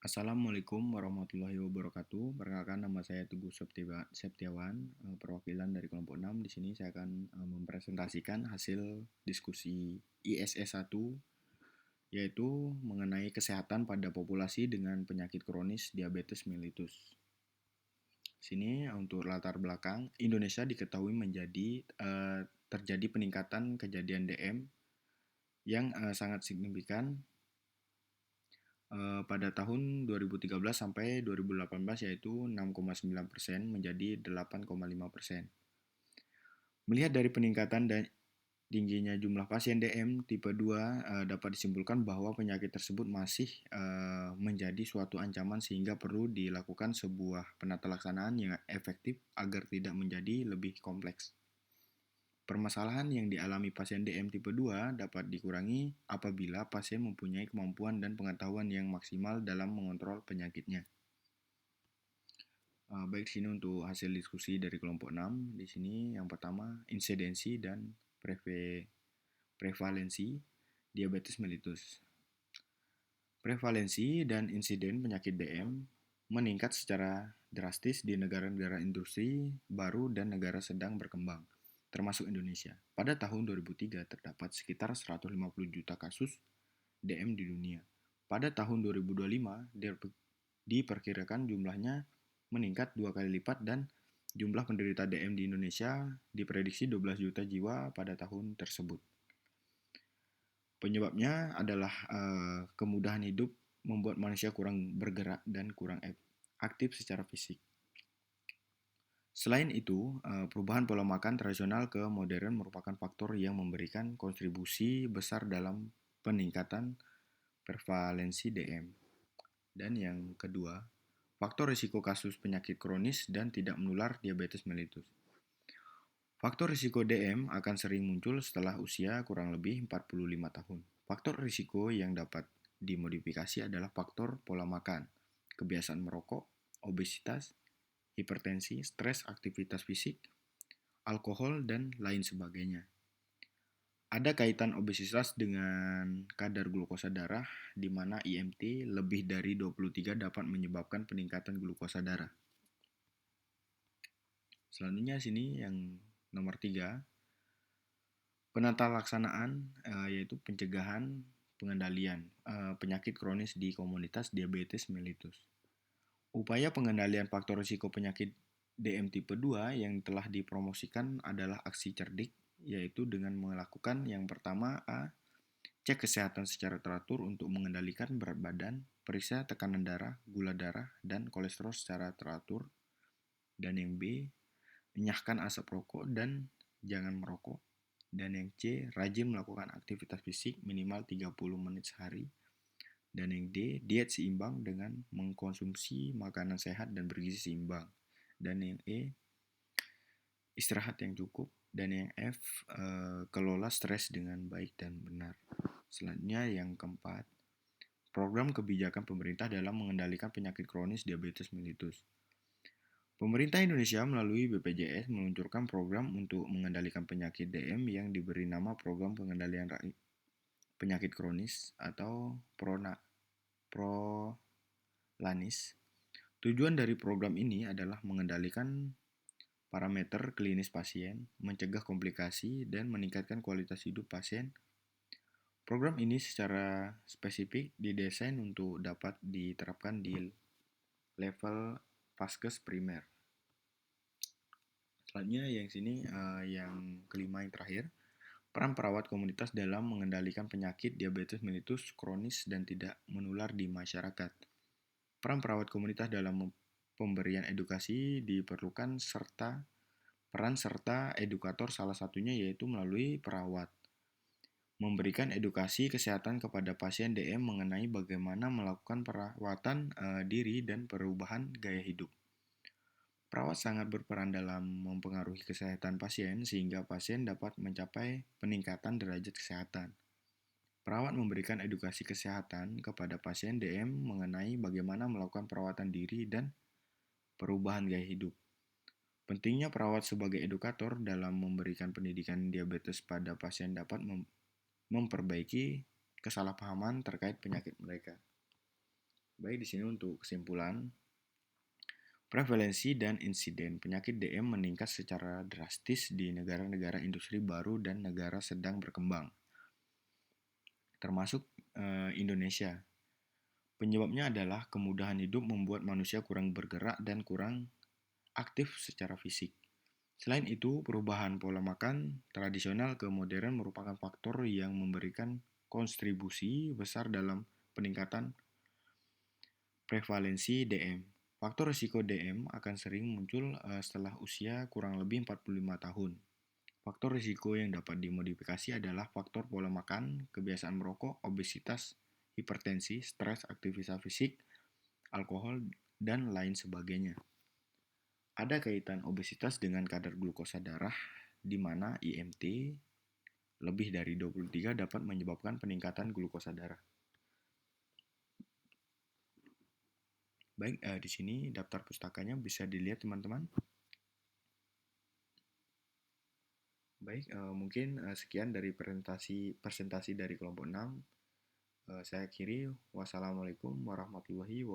Assalamualaikum warahmatullahi wabarakatuh. Perkenalkan nama saya Teguh Septiawan, perwakilan dari kelompok 6. Di sini saya akan mempresentasikan hasil diskusi ISS 1 yaitu mengenai kesehatan pada populasi dengan penyakit kronis diabetes mellitus. Sini untuk latar belakang, Indonesia diketahui terjadi peningkatan kejadian DM yang sangat signifikan pada tahun 2013 sampai 2018, yaitu 6,9% menjadi 8,5%. Melihat dari peningkatan dan tingginya jumlah pasien DM tipe 2, dapat disimpulkan bahwa penyakit tersebut masih menjadi suatu ancaman sehingga perlu dilakukan sebuah penatalaksanaan yang efektif agar tidak menjadi lebih kompleks. Permasalahan yang dialami pasien DM tipe 2 dapat dikurangi apabila pasien mempunyai kemampuan dan pengetahuan yang maksimal dalam mengontrol penyakitnya. Baik, di sini untuk hasil diskusi dari kelompok 6. Di sini yang pertama, insidensi dan prevalensi diabetes mellitus. Prevalensi dan insiden penyakit DM meningkat secara drastis di negara-negara industri baru dan negara sedang berkembang, termasuk Indonesia. Pada tahun 2003 terdapat sekitar 150 juta kasus DM di dunia. Pada tahun 2025 diperkirakan jumlahnya meningkat 2 kali lipat dan jumlah penderita DM di Indonesia diprediksi 12 juta jiwa pada tahun tersebut. Penyebabnya adalah kemudahan hidup membuat manusia kurang bergerak dan kurang aktif secara fisik. Selain itu, perubahan pola makan tradisional ke modern merupakan faktor yang memberikan kontribusi besar dalam peningkatan prevalensi DM. Dan yang kedua, faktor risiko kasus penyakit kronis dan tidak menular diabetes mellitus. Faktor risiko DM akan sering muncul setelah usia kurang lebih 45 tahun. Faktor risiko yang dapat dimodifikasi adalah faktor pola makan, kebiasaan merokok, obesitas, hipertensi, stres, aktivitas fisik, alkohol, dan lain sebagainya. Ada kaitan obesitas dengan kadar glukosa darah, di mana IMT lebih dari 23 dapat menyebabkan peningkatan glukosa darah. Selanjutnya sini yang nomor 3, penata laksanaan yaitu pencegahan pengendalian penyakit kronis di komunitas diabetes mellitus. Upaya pengendalian faktor risiko penyakit DM tipe 2 yang telah dipromosikan adalah aksi cerdik, yaitu dengan melakukan yang pertama A. Cek kesehatan secara teratur untuk mengendalikan berat badan, periksa tekanan darah, gula darah, dan kolesterol secara teratur. Dan yang B. Enyahkan asap rokok dan jangan merokok. Dan yang C. Rajin melakukan aktivitas fisik minimal 30 menit sehari. Dan yang D. Diet seimbang dengan mengkonsumsi makanan sehat dan bergizi seimbang. Dan yang E. Istirahat yang cukup. Dan yang F. Kelola stres dengan baik dan benar. Selanjutnya yang keempat, program kebijakan pemerintah dalam mengendalikan penyakit kronis diabetes mellitus. Pemerintah Indonesia melalui BPJS meluncurkan program untuk mengendalikan penyakit DM yang diberi nama Program Pengendalian Penyakit Kronis atau PROLANIS. Tujuan dari program ini adalah mengendalikan parameter klinis pasien, mencegah komplikasi, dan meningkatkan kualitas hidup pasien. Program ini secara spesifik didesain untuk dapat diterapkan di level vaskes primer. Selanjutnya yang sini yang kelima, yang terakhir, peran perawat komunitas dalam mengendalikan penyakit diabetes mellitus kronis dan tidak menular di masyarakat. Peran perawat komunitas dalam pemberian edukasi diperlukan serta edukator, salah satunya yaitu melalui perawat. Memberikan edukasi kesehatan kepada pasien DM mengenai bagaimana melakukan perawatan diri dan perubahan gaya hidup. Perawat sangat berperan dalam mempengaruhi kesehatan pasien sehingga pasien dapat mencapai peningkatan derajat kesehatan. Perawat memberikan edukasi kesehatan kepada pasien DM mengenai bagaimana melakukan perawatan diri dan perubahan gaya hidup. Pentingnya perawat sebagai edukator dalam memberikan pendidikan diabetes pada pasien dapat memperbaiki kesalahpahaman terkait penyakit mereka. Baik, di sini untuk kesimpulan, prevalensi dan insiden penyakit DM meningkat secara drastis di negara-negara industri baru dan negara sedang berkembang, termasuk Indonesia. Penyebabnya adalah kemudahan hidup membuat manusia kurang bergerak dan kurang aktif secara fisik. Selain itu, perubahan pola makan tradisional ke modern merupakan faktor yang memberikan kontribusi besar dalam peningkatan prevalensi DM. Faktor risiko DM akan sering muncul setelah usia kurang lebih 45 tahun. Faktor risiko yang dapat dimodifikasi adalah faktor pola makan, kebiasaan merokok, obesitas, hipertensi, stres, aktivitas fisik, alkohol, dan lain sebagainya. Ada kaitan obesitas dengan kadar glukosa darah, di mana IMT lebih dari 23 dapat menyebabkan peningkatan glukosa darah. Baik, di sini daftar pustakanya bisa dilihat teman-teman. Baik, mungkin sekian dari presentasi dari kelompok 6. Saya akhiri. Wassalamualaikum warahmatullahi wabarakatuh.